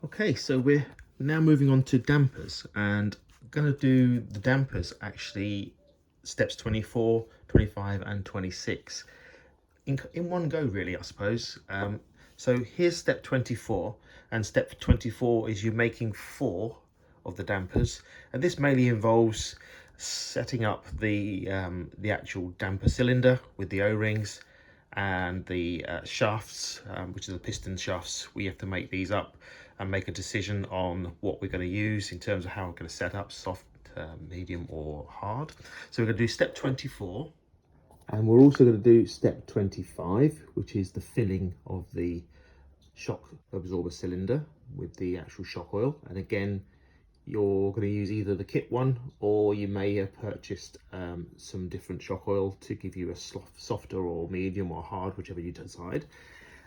Okay, so we're now moving on to dampers, and I'm going to do the dampers actually steps 24, 25 and 26 in one go really, I suppose. So here's step 24, and step 24 is you making 4 of the dampers, and this mainly involves setting up the actual damper cylinder with the O-rings and the shafts, which are the piston shafts. We have to make these up and make a decision on what we're going to use in terms of how we're going to set up soft, medium or hard. So we're going to do step 24. And we're also going to do step 25, which is the filling of the shock absorber cylinder with the actual shock oil. And again, you're going to use either the kit one, or you may have purchased some different shock oil to give you a softer or medium or hard, whichever you decide.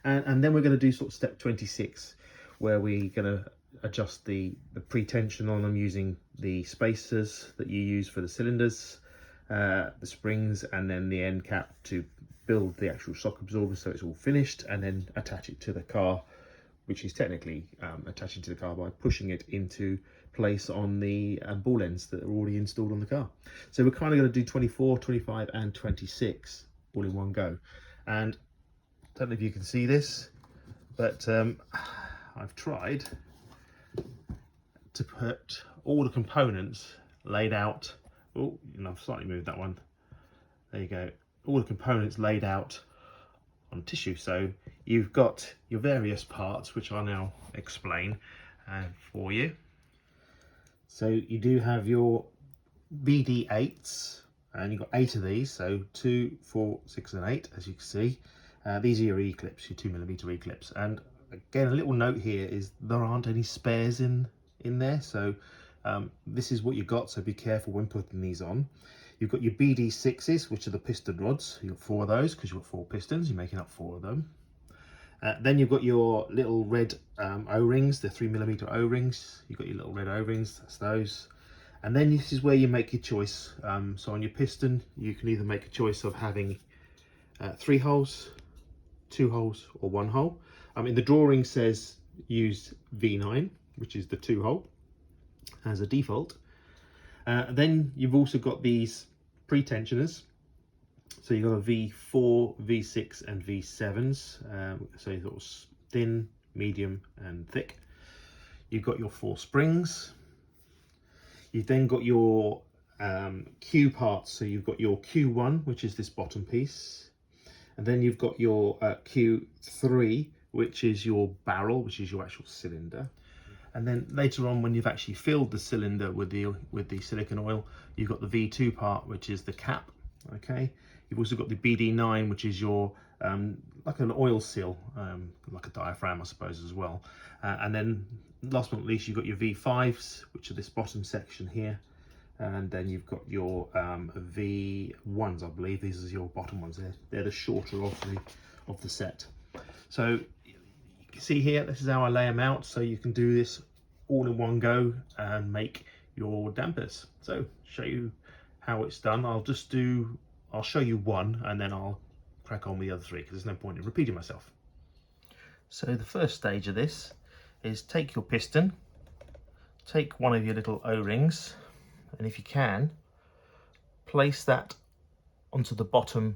And then we're going to do sort of step 26, where we're going to adjust the pre-tension on them using the spacers that you use for the cylinders, the springs, and then the end cap to build the actual shock absorber so it's all finished, and then attach it to the car, which is technically attaching to the car by pushing it into place on the ball ends that are already installed on the car. So we're kind of going to do 24, 25 and 26 all in one go. And I don't know if you can see this, but I've tried to put all the components laid out. Oh, I've slightly moved that one. There you go. All the components laid out on tissue. So you've got your various parts, which I'll now explain for you. So you do have your BD8s, and you've got 8 of these. So 2, 4, 6 and 8, as you can see. These are your E-clips, your 2mm E-clips. And again, a little note here is there aren't any spares in there. So this is what you got, so be careful when putting these on. You've got your BD6s, which are the piston rods. You've got 4 of those because you've got 4 pistons. You're making up 4 of them. Then you've got your little red O-rings, the 3mm O-rings. You've got your little red O-rings, that's those. And then this is where you make your choice. So on your piston, you can either make a choice of having 3 holes, 2 holes, or 1 hole. The drawing says use V9, which is the 2 hole, as a default. Then you've also got these pre-tensioners. So you've got a V4, V6 and V7s. So you've got thin, medium and thick. You've got your 4 springs. You've then got your Q parts. So you've got your Q1, which is this bottom piece. And then you've got your Q3, which is your barrel, which is your actual cylinder. And then later on, when you've actually filled the cylinder with the silicone oil, you've got the V2 part, which is the cap. Okay. You've also got the BD9, which is your like an oil seal, like a diaphragm, I suppose, as well. And then last but not least, you've got your V5s, which are this bottom section here. And then you've got your V1s, I believe. These are your bottom ones. They're the shorter of the set. So you can see here, this is how I lay them out. So you can do this all in one go and make your dampers. So show you how it's done. I'll show you one, and then I'll crack on with the other 3 because there's no point in repeating myself. So the first stage of this is take your piston, take one of your little O-rings, and if you can, place that onto the bottom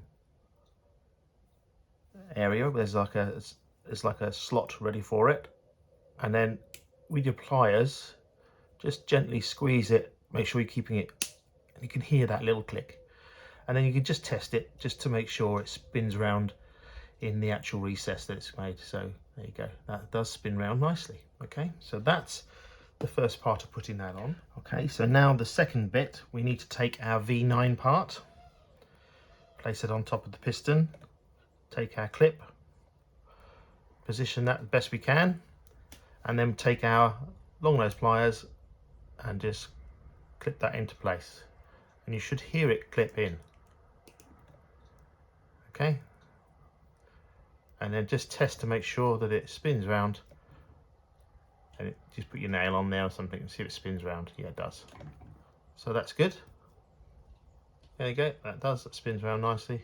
area. There's like a slot ready for it, and then with your pliers, just gently squeeze it. Make sure you're keeping it, and you can hear that little click. And then you can just test it just to make sure it spins around in the actual recess that it's made. So there you go, that does spin around nicely. Okay, so that's the first part of putting that on. Okay, so now the second bit, we need to take our V9 part, place it on top of the piston, take our clip, position that the best we can, and then take our long nose pliers and just clip that into place. And you should hear it clip in. Okay, and then just test to make sure that it spins round, and just put your nail on there or something and see if it spins round. Yeah, it does. So that's good. There you go, that spins around nicely.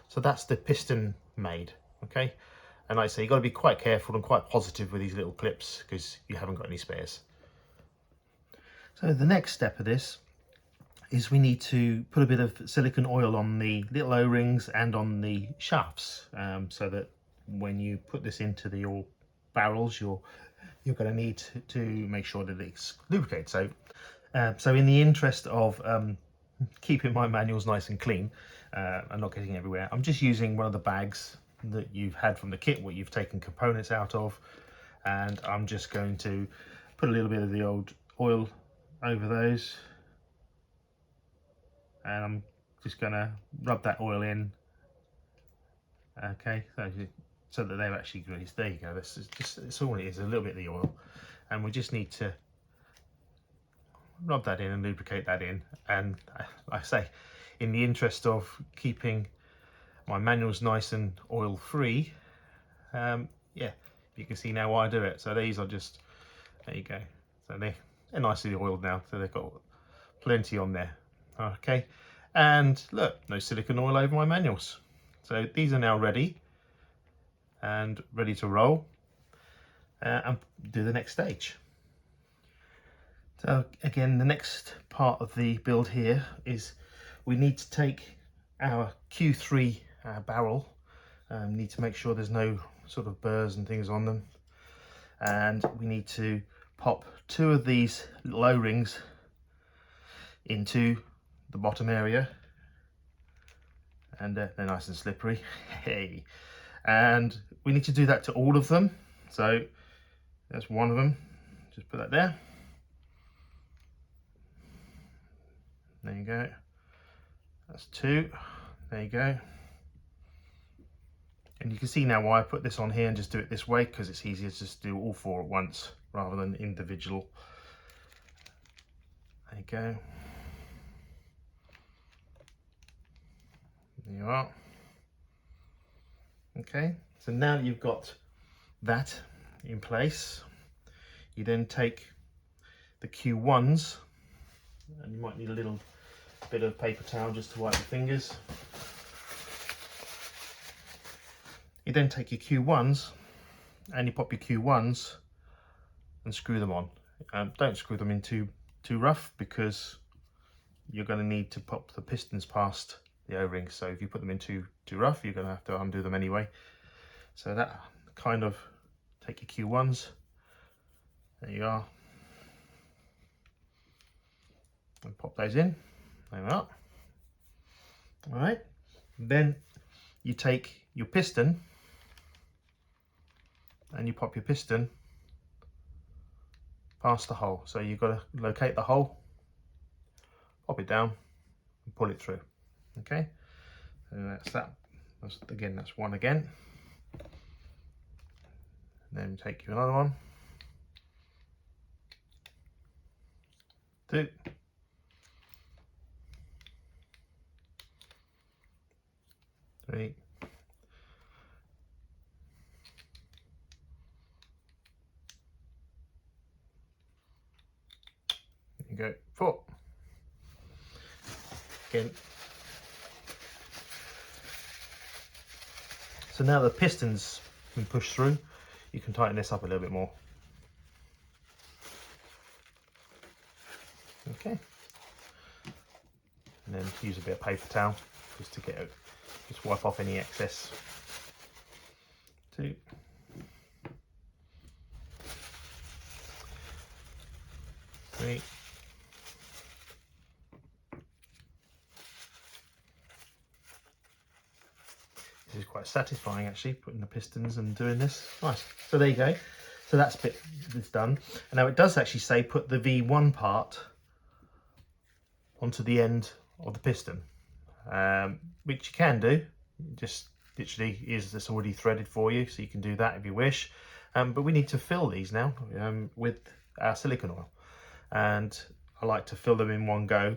So that's the piston made. Okay, And like I say, you've got to be quite careful and quite positive with these little clips because you haven't got any spares. So the next step of this is we need to put a bit of silicone oil on the little O-rings and on the shafts, so that when you put this into your barrels, you're going to need to make sure that it's lubricated. So in the interest of keeping my manuals nice and clean and not getting everywhere, I'm just using one of the bags that you've had from the kit, what you've taken components out of, and I'm just going to put a little bit of the old oil over those, and I'm just going to rub that oil in. Okay, so that they've actually greased. There you go. That's all it is, a little bit of the oil, and we just need to rub that in and lubricate that in. And like I say, in the interest of keeping my manuals nice and oil free, yeah, you can see now why I do it. So these are just, there you go. So they're nicely oiled now, so they've got plenty on there. Okay, and look, no silicone oil over my manuals. So these are now ready and ready to roll and do the next stage. So again, the next part of the build here is we need to take our Q3 barrel, need to make sure there's no sort of burrs and things on them, and we need to pop 2 of these little O-rings into the bottom area, and they're nice and slippery. Hey, and we need to do that to all of them. So that's one of them, just put that there. There you go. That's 2. There you go. And you can see now why I put this on here and just do it this way, because it's easier to just do all 4 at once rather than individual. There you go. There you are. Okay, so now you've got that in place, you then take the Q1s, and you might need a little bit of paper towel just to wipe your fingers. You then take your Q1s and you pop your Q1s and screw them on. Don't screw them in too rough, because you're going to need to pop the pistons past the O-rings. So if you put them in too rough, you're going to have to undo them anyway. So that kind of, take your Q1s, there you are, and pop those in. There we are. All right, then you take your piston and you pop your piston past the hole. So you've got to locate the hole, pop it down and pull it through. Okay, so that's that. That's one again. Then take you another one, 2, 3, there you go, 4. Again. So now the piston's been pushed through, you can tighten this up a little bit more. Okay. And then use a bit of paper towel just to get it, just wipe off any excess. 2. 3. This is quite satisfying actually, putting the pistons and doing this. Nice. So there you go. So that's done. And now it does actually say put the V1 part onto the end of the piston, which you can do. Just literally is this already threaded for you, so you can do that if you wish. But we need to fill these now with our silicone oil, and I like to fill them in one go.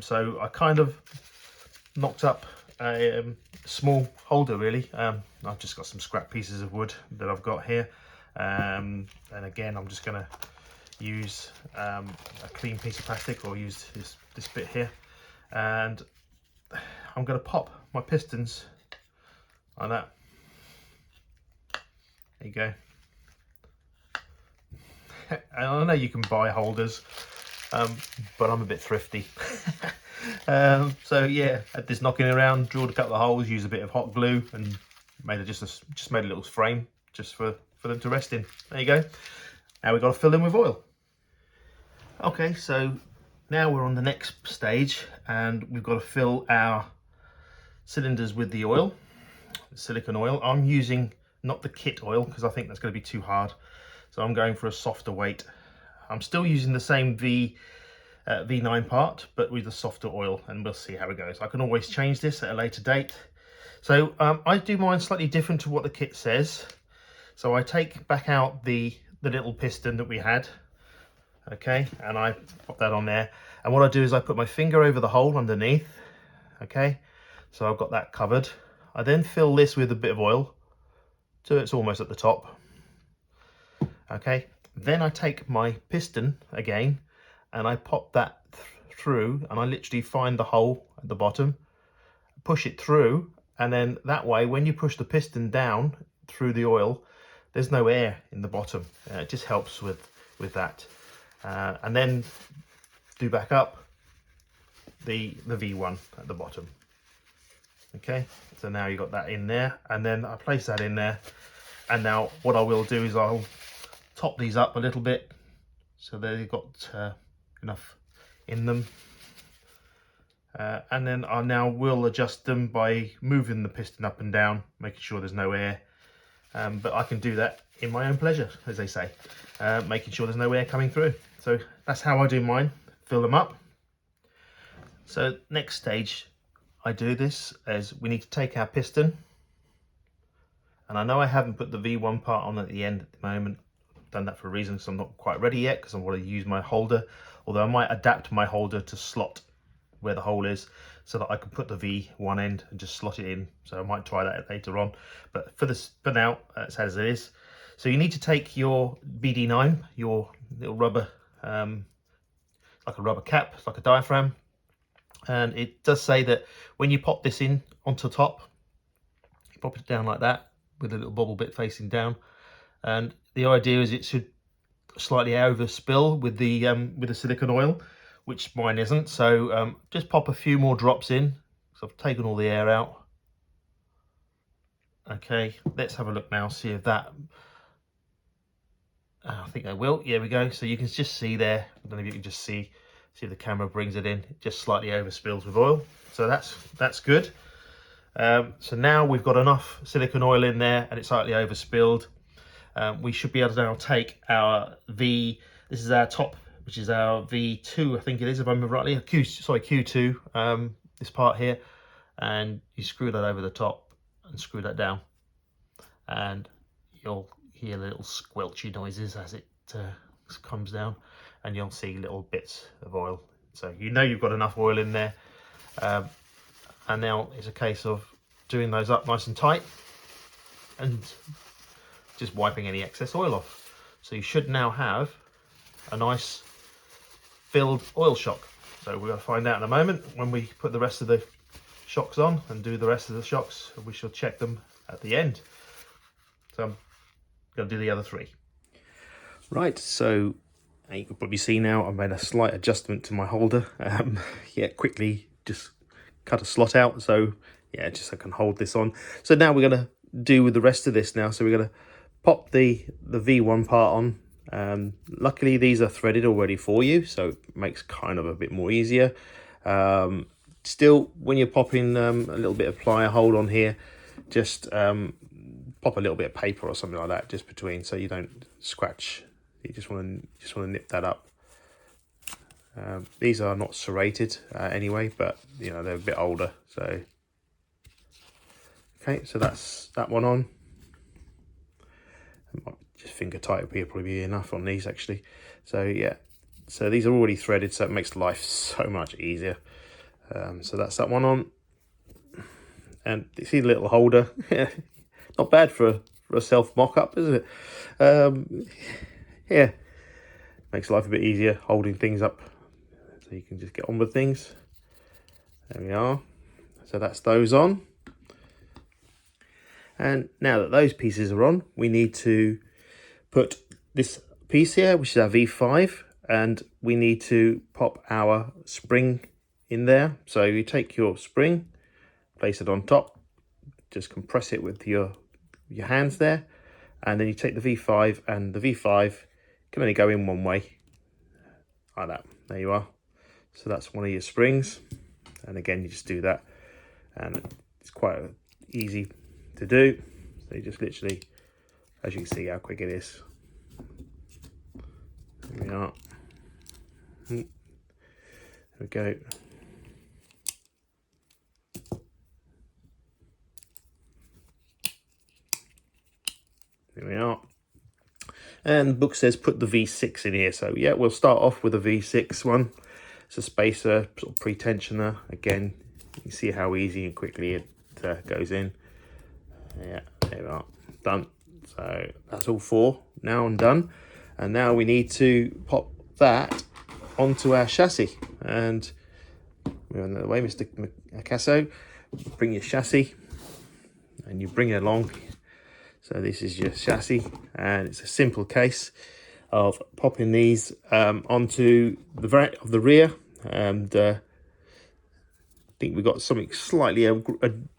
So I kind of knocked up a small holder really. I've just got some scrap pieces of wood that I've got here, and again I'm just going to use a clean piece of plastic, or use this bit here, and I'm going to pop my pistons like that, There you go. And I know you can buy holders, but I'm a bit thrifty. So yeah, had this knocking around, drilled a couple of holes, used a bit of hot glue, and made just made a little frame just for them to rest in. There you go. Now we've got to fill in with oil. Okay, so now we're on the next stage, and we've got to fill our cylinders with the oil, silicone oil. I'm using not the kit oil because I think that's going to be too hard, so I'm going for a softer weight. I'm still using the same V9 part, but with a softer oil, and we'll see how it goes. I can always change this at a later date. So I do mine slightly different to what the kit says. So I take back out the little piston that we had, okay, and I pop that on there. And what I do is I put my finger over the hole underneath, okay, so I've got that covered. I then fill this with a bit of oil, so it's almost at the top, okay. Then I take my piston again, and I pop that through, and I literally find the hole at the bottom, push it through, and then that way when you push the piston down through the oil, there's no air in the bottom. It just helps with that. And then do back up the V1 at the bottom. Okay, so now you've got that in there, and then I place that in there, and now what I will do is I'll top these up a little bit so they've got enough in them, and then I now will adjust them by moving the piston up and down, making sure there's no air, but I can do that in my own pleasure, as they say, making sure there's no air coming through. So that's how I do mine, fill them up. So next stage I do this is we need to take our piston, and I know I haven't put the V1 part on at the end at the moment. I've done that for a reason, because I'm not quite ready yet, because I want to use my holder, although I might adapt my holder to slot where the hole is so that I can put the V1 end and just slot it in. So I might try that later on, but for now it's as it is. So you need to take your BD9, your little rubber, like a rubber cap, like a diaphragm, and it does say that when you pop this in onto top, you pop it down like that with a little bubble bit facing down, and the idea is it should slightly overspill with the silicone oil, which mine isn't. So just pop a few more drops in, so I've taken all the air out. Okay, let's have a look now, see if that, I think I will. Here we go. So you can just see there, I don't know if you can just see if the camera brings it in, it just slightly overspills with oil. So that's good. So now we've got enough silicone oil in there and it's slightly overspilled. We should be able to now take our this is our top, which is our V2, I think it is, if I remember rightly, Q2, this part here, and you screw that over the top and screw that down, and you'll hear little squelchy noises as it comes down, and you'll see little bits of oil. So you know you've got enough oil in there, and now it's a case of doing those up nice and tight and just wiping any excess oil off. So you should now have a nice filled oil shock. So we're going to find out in a moment when we put the rest of the shocks on and do the rest of the shocks. We shall check them at the end. So I'm going to do the other three. Right, so you can probably see now I've made a slight adjustment to my holder. Yeah, quickly just cut a slot out, so yeah, just so I can hold this on. So now we're going to do with the rest of this now. So we're going to pop the V1 part on. Luckily these are threaded already for you, so it makes kind of a bit more easier. Still, when you're popping a little bit of plier hold on here, just pop a little bit of paper or something like that just between, so you don't scratch. You just want to nip that up. These are not serrated anyway, but you know they're a bit older. So okay, so that's that one on. Just finger tight would probably be enough on these actually. So yeah, so these are already threaded, so it makes life so much easier. So that's that one on, and you see the little holder. Not bad for a self mock-up, is it? Yeah, makes life a bit easier holding things up, so you can just get on with things. There we are. So that's those on. And now that those pieces are on, we need to put this piece here, which is our V5, and we need to pop our spring in there. So you take your spring, place it on top, just compress it with your hands there, and then you take the V5, and the V5 can only go in one way, like that. There you are. So that's one of your springs, and again you just do that, and it's quite easy to do. So you just literally, as you can see how quick it is. There we are. There we go. There we are. And the book says put the V6 in here. So yeah, we'll start off with a V6 one. It's a spacer, sort of pre-tensioner. Again, you can see how easy and quickly it goes in. Yeah, there we are. Done. So that's all four now and done. And now we need to pop that onto our chassis. And we're on the way, Mr. Casso. Bring your chassis and you bring it along. So this is your chassis, and it's a simple case of popping these onto the rear. And I think we've got something slightly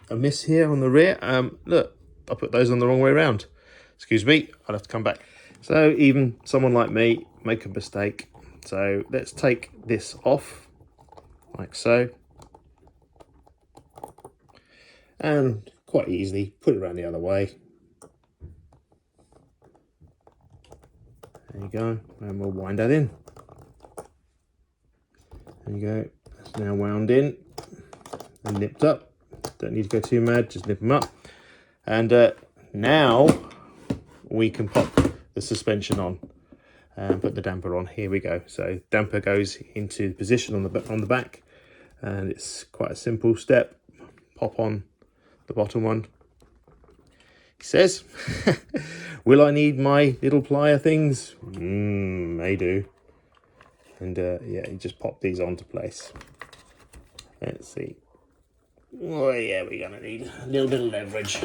amiss here on the rear. Look, I put those on the wrong way around. Excuse me, I'll have to come back. So even someone like me make a mistake. So let's take this off, like so. And quite easily put it around the other way. There you go, and we'll wind that in. There you go, that's now wound in and nipped up. Don't need to go too mad, just nip them up. And now we can pop the suspension on and put the damper on. Here we go. So damper goes into position on the back, and it's quite a simple step. Pop on the bottom one. He says, will I need my little plier things? May do. And yeah, you just pop these onto place. Let's see. Oh yeah, we're gonna need a little bit of leverage.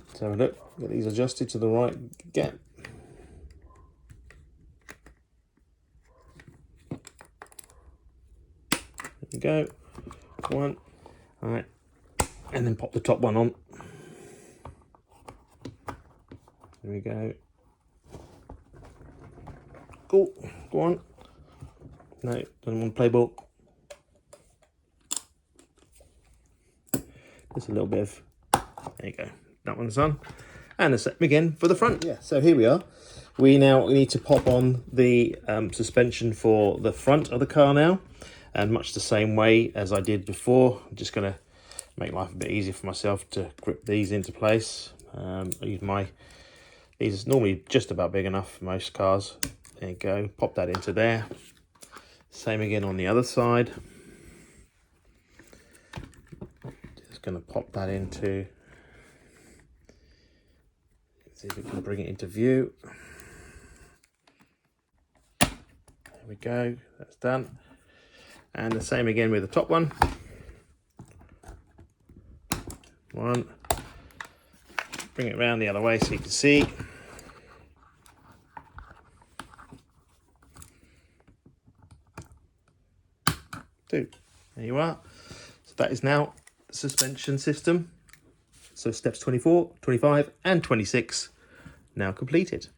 Let's have a look. Get these adjusted to the right gap. There we go. One. All right. And then pop the top one on. There we go. Cool. Go on. No, don't want to play ball. Just a little bit of. There you go. That one's on. And the same again for the front. Yeah. So here we are. We now need to pop on the suspension for the front of the car now. And much the same way as I did before, I'm just going to make life a bit easier for myself to grip these into place. These are normally just about big enough for most cars. There you go, pop that into there. Same again on the other side. Just going to pop that into, see if we can bring it into view. There we go, that's done. And the same again with the top one. One. Bring it around the other way so you can see. Two. There you are. So that is now the suspension system. So steps 24, 25 and 26 now completed.